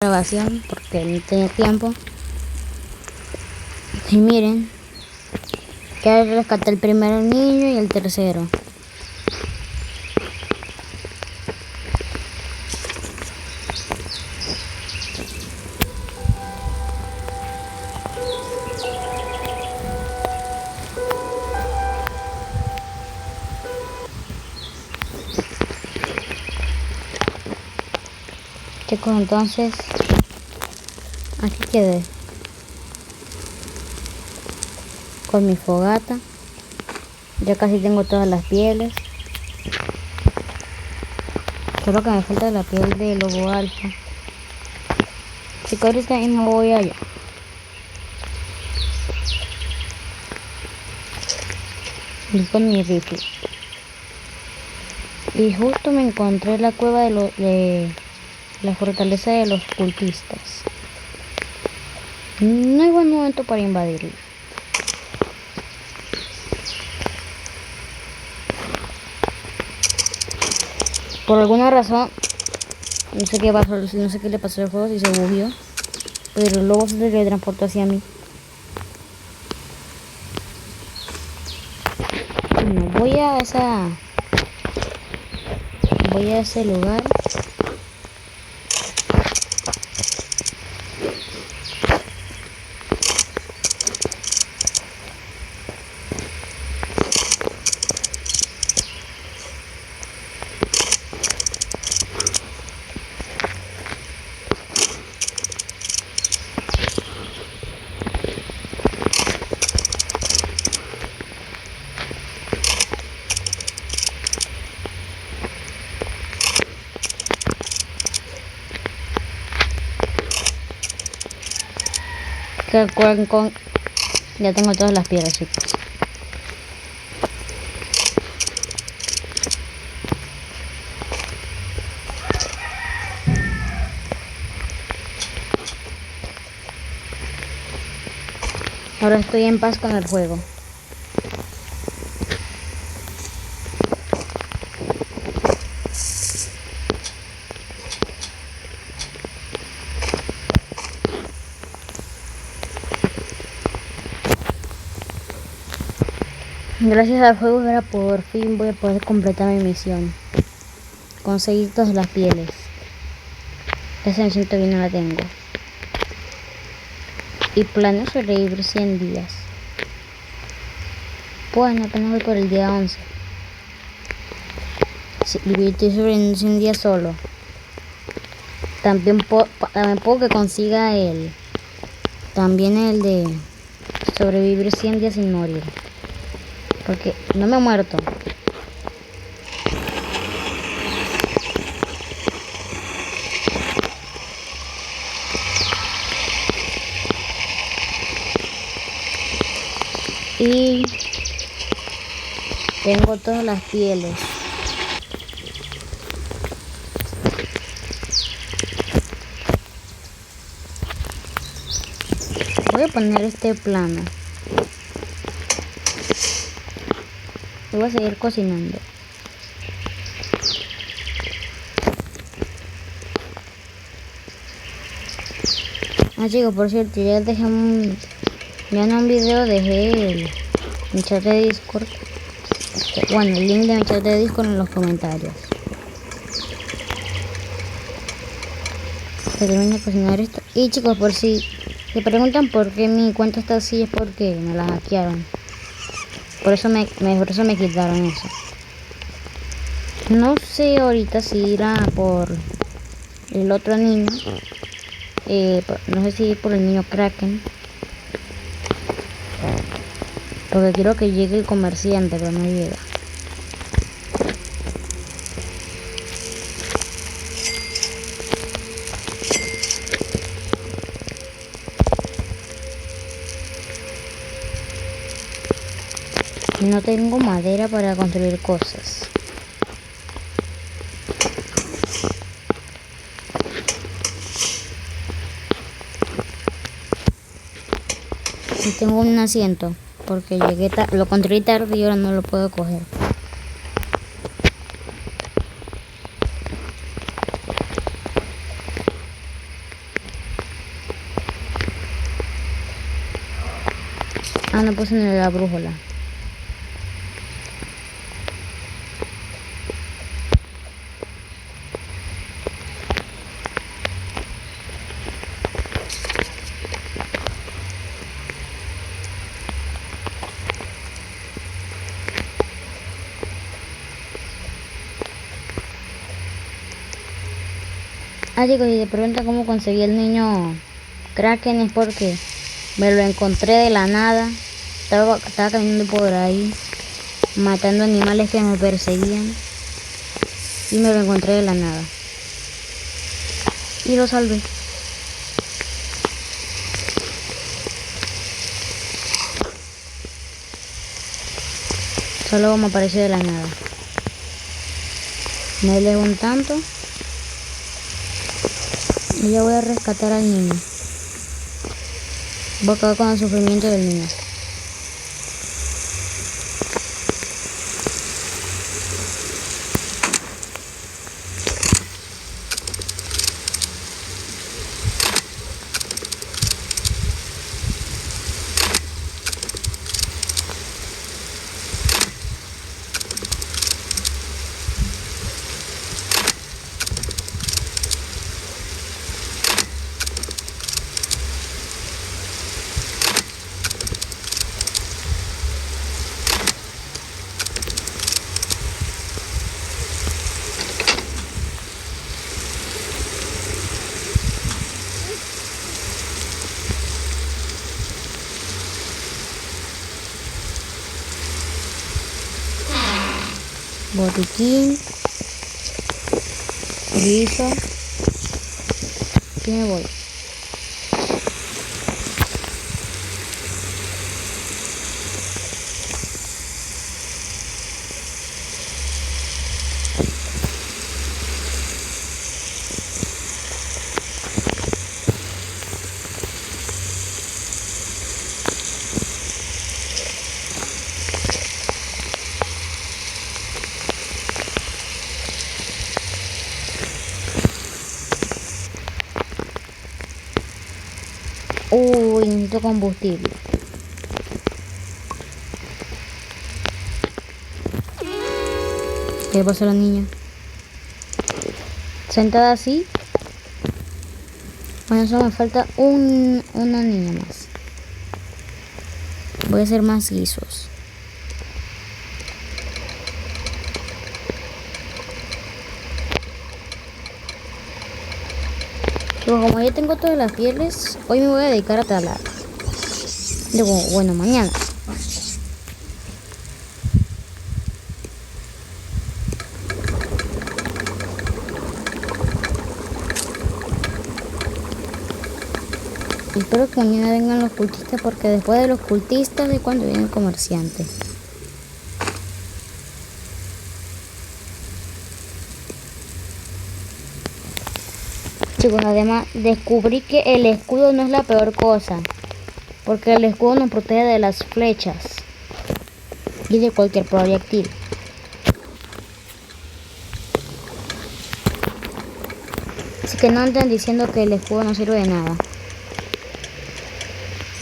Grabación porque no tenía tiempo. Y miren, ya rescaté el primer niño y el tercero. Chicos, entonces aquí quedé con mi fogata. Ya casi tengo todas las pieles. Solo que me falta la piel de lobo alfa. Chicos, ahorita mismo voy allá. Y con mi rifle. Y justo me encontré la cueva de la fortaleza de los cultistas. No hay buen momento para invadirlo. Por alguna razón, no sé qué pasó, no sé qué le pasó al juego, si se bugueó, pero el lobo se teletransportó hacia mí. Bueno, voy a ese lugar. Ya tengo todas las piedras, chicos. Ahora estoy en paz con el juego. Gracias al juego ahora por fin voy a poder completar mi misión. Conseguir todas las pieles. Esa me siento bien, no la tengo. Y planeo sobrevivir 100 días. Bueno, apenas voy por el día 11. Sí, y estoy sobreviviendo 100 días solo. También puedo que consiga también el de sobrevivir 100 días sin morir. Porque no me he muerto. Y tengo todas las pieles. Voy a poner este plano. Y voy a seguir cocinando. Chicos, por cierto, ya dejé ya en un video dejé mi chat de Discord. Bueno, el link de mi chat de Discord en los comentarios. Se termina de cocinar esto. Y chicos, por si se preguntan por qué mi cuenta está así, es porque me la hackearon. Por eso me quitaron eso. No sé ahorita si irá por el otro niño. No sé si ir por el niño Kraken. Porque quiero que llegue el comerciante, pero no llega. No tengo madera para construir cosas. Y tengo un asiento porque lo construí tarde y ahora no lo puedo coger. Ah, no puse ni la brújula. Ah, chicos, y te preguntan cómo conseguí el niño Kraken, es porque me lo encontré de la nada. Estaba caminando por ahí, matando animales que me perseguían. Y me lo encontré de la nada. Y lo salvé. Solo me apareció de la nada. Me alejo un tanto. Y ya voy a rescatar al niño. Voy a acabar con el sufrimiento del niño. Botiquín. Listo. Y me voy. Uy, necesito combustible. ¿Qué le pasó a la niña? Sentada así. Bueno, solo me falta una niña más. Voy a hacer más guisos. Pero como ya tengo todas las pieles, hoy me voy a dedicar a talar. Digo, bueno, mañana. Espero que mañana vengan los cultistas, porque después de los cultistas es cuando viene el comerciante. Chicos, además descubrí que el escudo no es la peor cosa, porque el escudo nos protege de las flechas y de cualquier proyectil. Así que no anden diciendo que el escudo no sirve de nada.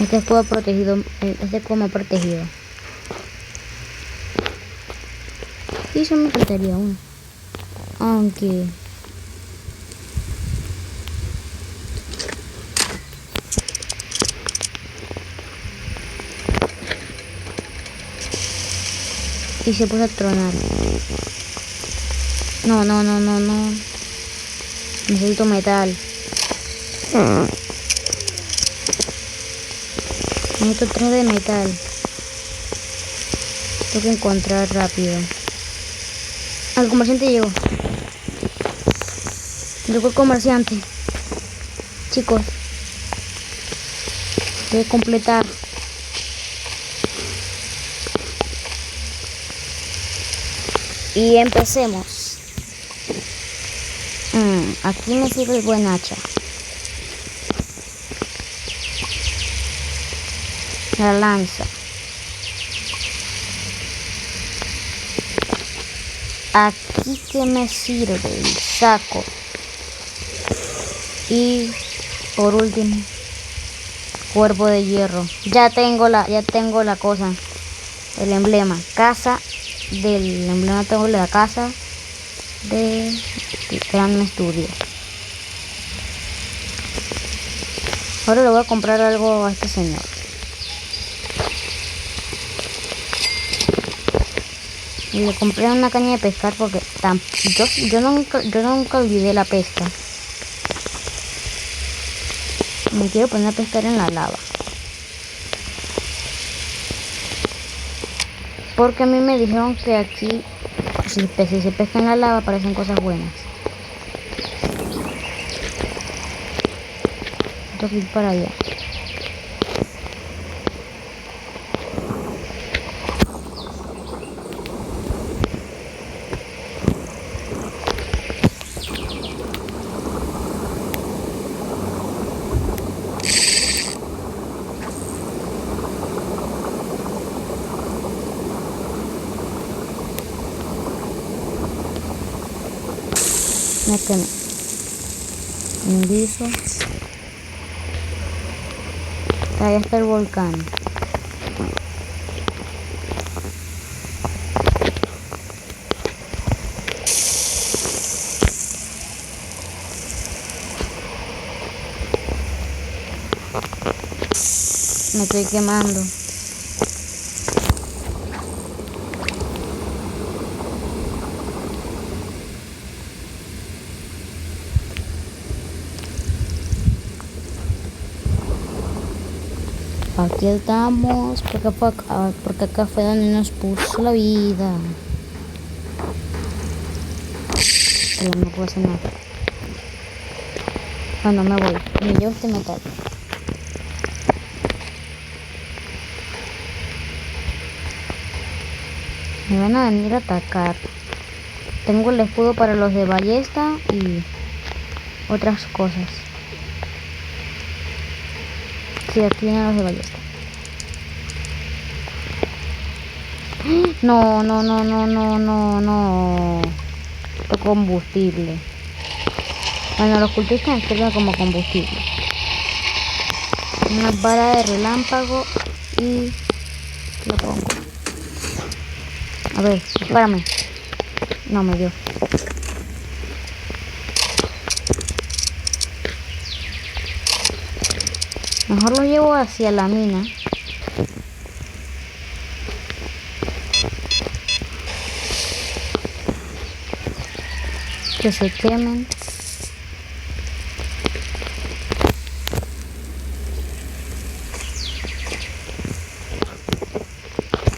Este escudo protegido, este escudo me ha protegido. Y eso me faltaría uno. Aunque y se puso a tronar. No. Necesito metal. Necesito 3 de metal. Tengo que encontrar rápido. El comerciante llegó. Llegó el comerciante. Chicos, voy a completar. Y empecemos. Aquí me sirve el buen hacha. La lanza. Aquí que me sirve el saco. Y por último, Cuerpo de hierro. Ya tengo la cosa. El emblema. Casa del emblema, tengo la casa de Gran Estudio. Ahora le voy a comprar algo a este señor. Y le compré una caña de pescar porque yo nunca olvidé la pesca. Me quiero poner a pescar en la lava. Porque a mí me dijeron que aquí, si se pesca en la lava, aparecen cosas buenas. Tengo que ir para allá. Méteme. Indizo. Ahí está el volcán. Me estoy quemando. Aquí estamos, porque acá fue donde nos puso la vida. Pero no puedo hacer nada. Bueno, me voy. Me llevo este metal. Me van a venir a atacar. Tengo el escudo para los de ballesta y otras cosas. Sí, aquí vienen los de ballesta. No. Esto combustible. Bueno, los cultistas sirven como combustible. Una vara de relámpago y lo pongo. A ver, espérame. No me dio. Mejor lo llevo hacia la mina. Que se quemen.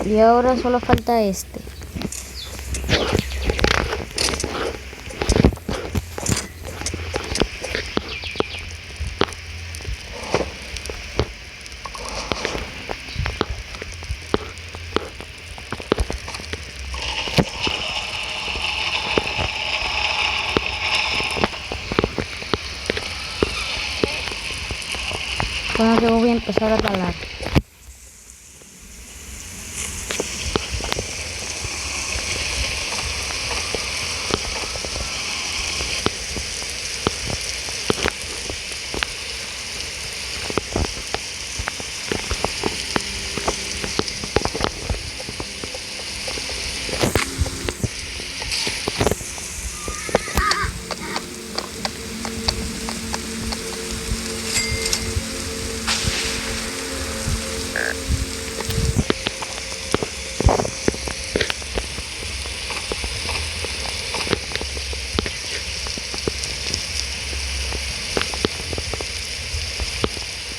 Y ahora solo falta este. Bueno, yo voy a empezar a talar.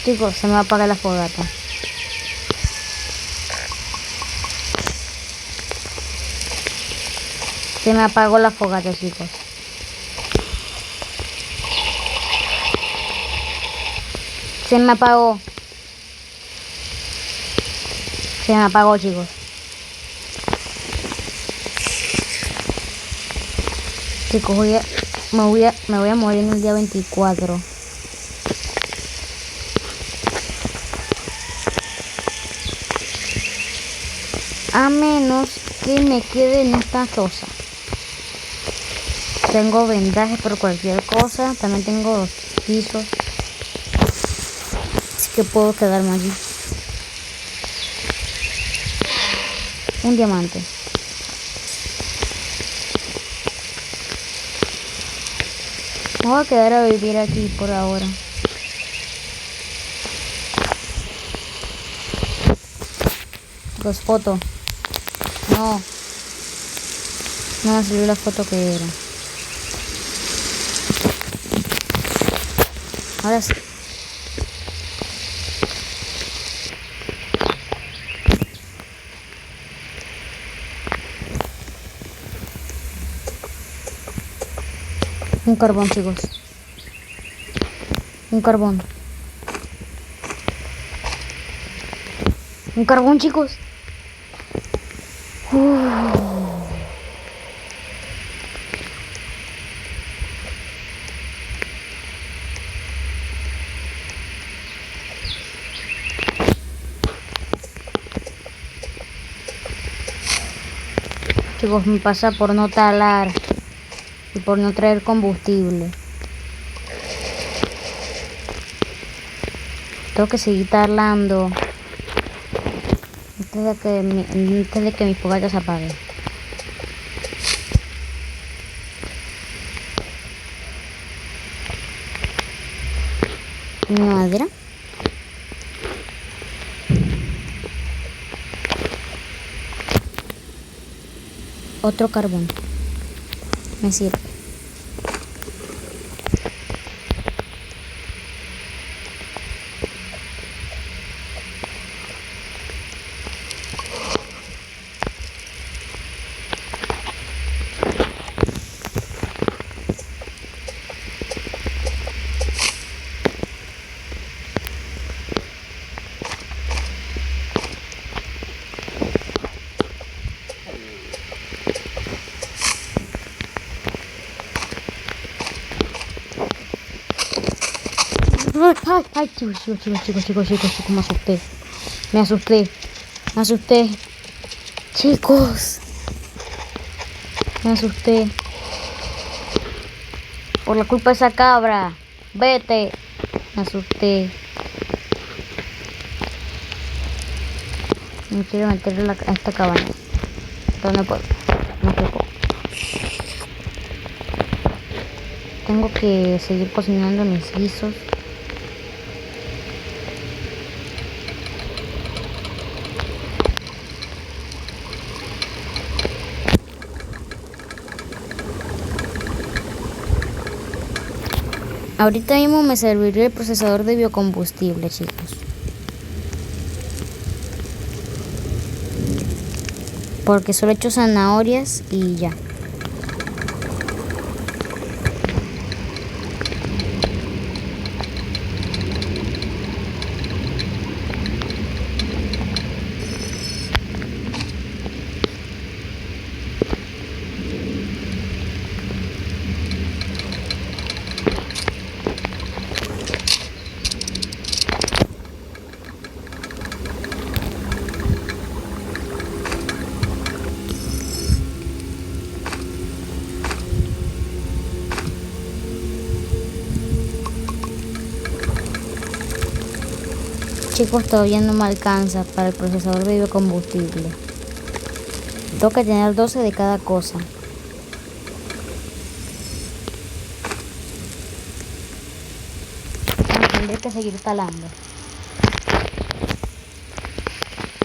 Chicos, se me va a apagar la fogata. Se me apagó la fogata, chicos. Se me apagó. Se me apagó, chicos. Chicos, me voy a morir en el día 24. A menos que me quede en esta cosa. Tengo vendajes por cualquier cosa. También tengo los pisos. Así que puedo quedarme allí. Un diamante. Me voy a quedar a vivir aquí por ahora. Dos fotos. No. No me salió la foto que era. Ahora sí. Un carbón, chicos. Un carbón. Un carbón, chicos. Chicos, me pasa por no talar y por no traer combustible. Tengo que seguir talando antes de que mis fogatas se apaguen. Una madera. Otro carbón. Me sirve. Ay, chicos, me asusté. Me asusté. Chicos. Me asusté. Por la culpa de esa cabra. Vete. Me asusté. Me quiero meter a esta cabaña. Pero no puedo. No puedo. Tengo que seguir cocinando mis guisos. Ahorita mismo me serviría el procesador de biocombustible, chicos. Porque solo he hecho zanahorias y ya. Chicos, todavía no me alcanza para el procesador de biocombustible. Tengo que tener 12 de cada cosa. Tendré que seguir talando.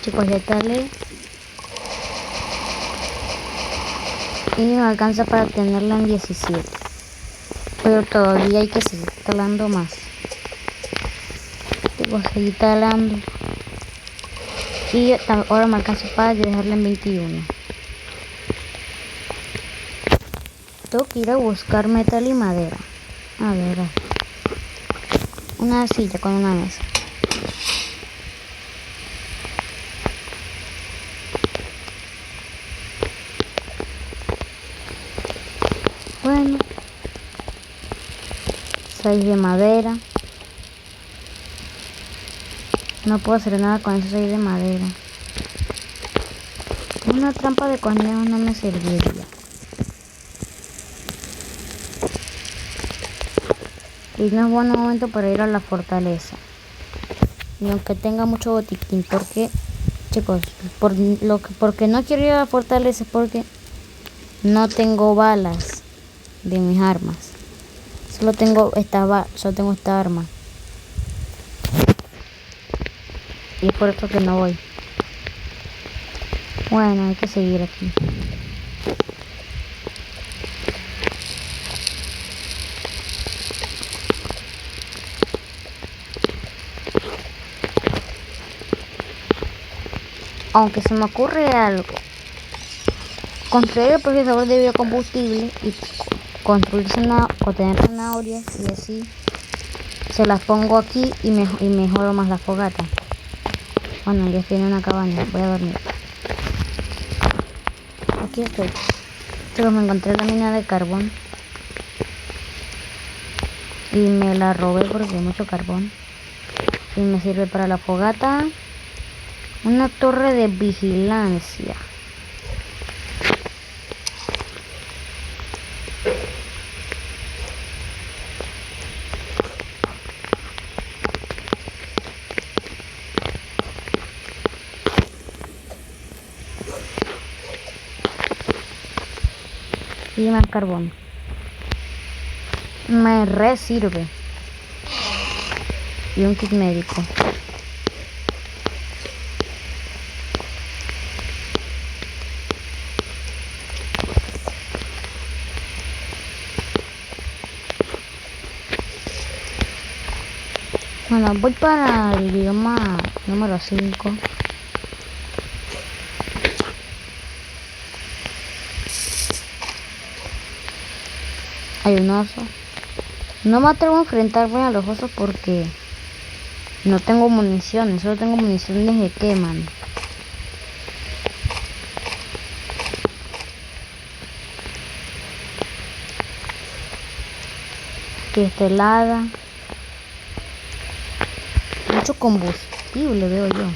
Chicos, ya talé. Y me alcanza para tenerla en 17. Pero todavía hay que seguir talando más. Voy a seguir talando. Y ahora me alcanza para dejarla en 21. Tengo que ir a buscar metal y madera. A ver. Una silla con una mesa. Bueno. 6 de madera. No puedo hacer nada con esos 6 de madera. Una trampa de conejos no me serviría. Y no es buen momento para ir a la fortaleza. ni aunque tenga mucho botiquín, porque, chicos, porque no quiero ir a la fortaleza, porque no tengo balas de mis armas. Solo tengo esta arma. Y es por eso que no voy. Bueno, hay que seguir aquí. Aunque se me ocurre algo. Construir el procesador de biocombustible y tener zanahorias, y así se las pongo aquí y mejoro más la fogata. Bueno, ya estoy en una cabaña, voy a dormir. Aquí estoy. Chicos, me encontré la mina de carbón y me la robé porque hay mucho carbón y me sirve para la fogata. Una torre de vigilancia. Y más carbón. Me re sirve. Y un kit médico. Bueno, voy para el bioma número 5. Hay un oso. No me atrevo a enfrentarme a los osos porque no tengo municiones. Solo tengo municiones que queman. Que está helada. Mucho combustible veo yo.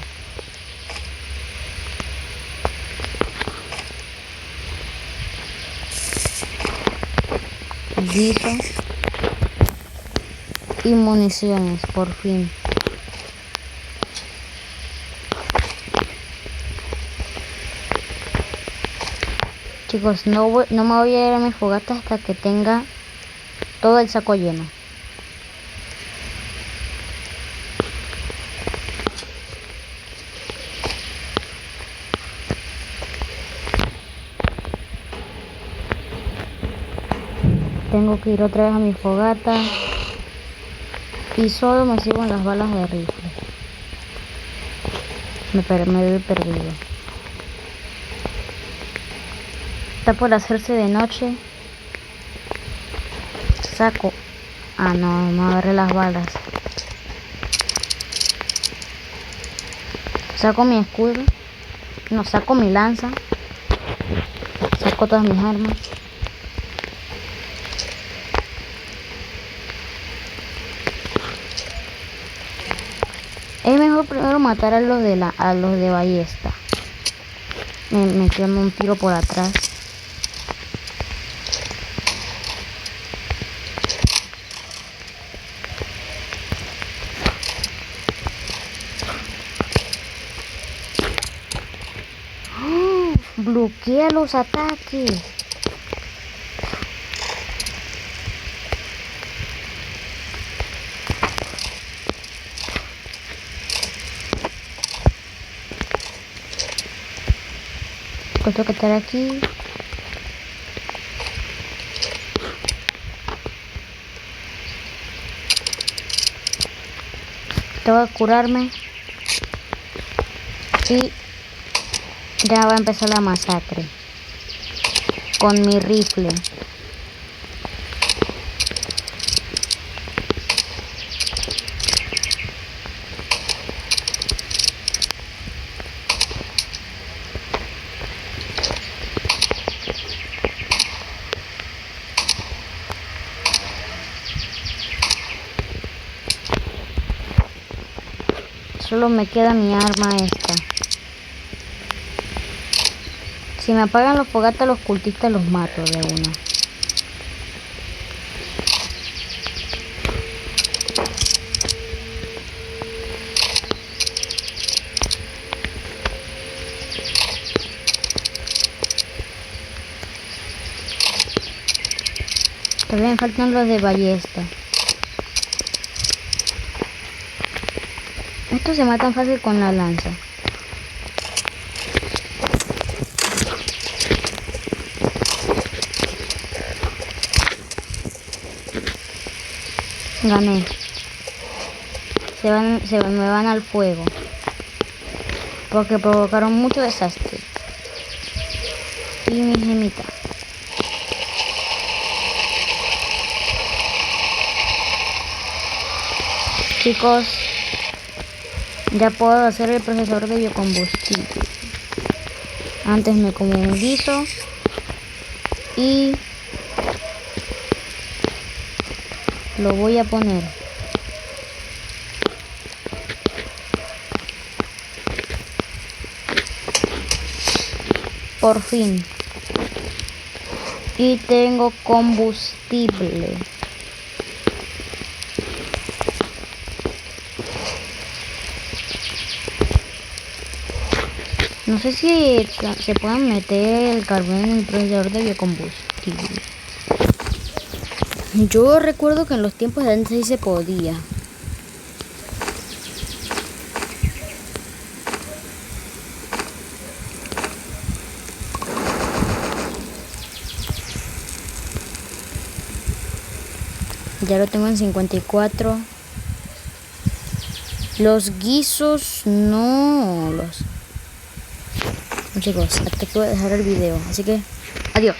Guiso y municiones, por fin. Chicos, no me voy a ir a mi fogata hasta que tenga todo el saco lleno. Tengo que ir otra vez a mi fogata y solo me sirven las balas de rifle. Me veo perdido. Está por hacerse de noche. Saco. Ah, no, me agarré las balas. Saco mi escudo. No, saco mi lanza. Saco todas mis armas. Es mejor primero matar a los de ballesta. Me quedan un tiro por atrás. ¡Oh! Bloquea los ataques. Tengo que estar aquí. Tengo que curarme. Y ya va a empezar la masacre. Con mi rifle. Solo me queda mi arma esta. Si me apagan los fogatas, los cultistas los mato de una. Solo me faltan los de ballesta. Estos se matan fácil con la lanza. Gané. Me van al fuego. Porque provocaron mucho desastre. Y mi gemita. Chicos, ya puedo hacer el procesador de biocombustible. Antes me comí un guiso y lo voy a poner. Por fin. Y tengo combustible. No sé si se pueden meter el carbón en el procesador de biocombustible. Yo recuerdo que en los tiempos de antes sí se podía. Ya lo tengo en 54. Los guisos no los... Chicos, hasta aquí voy a dejar el video. Así que, adiós.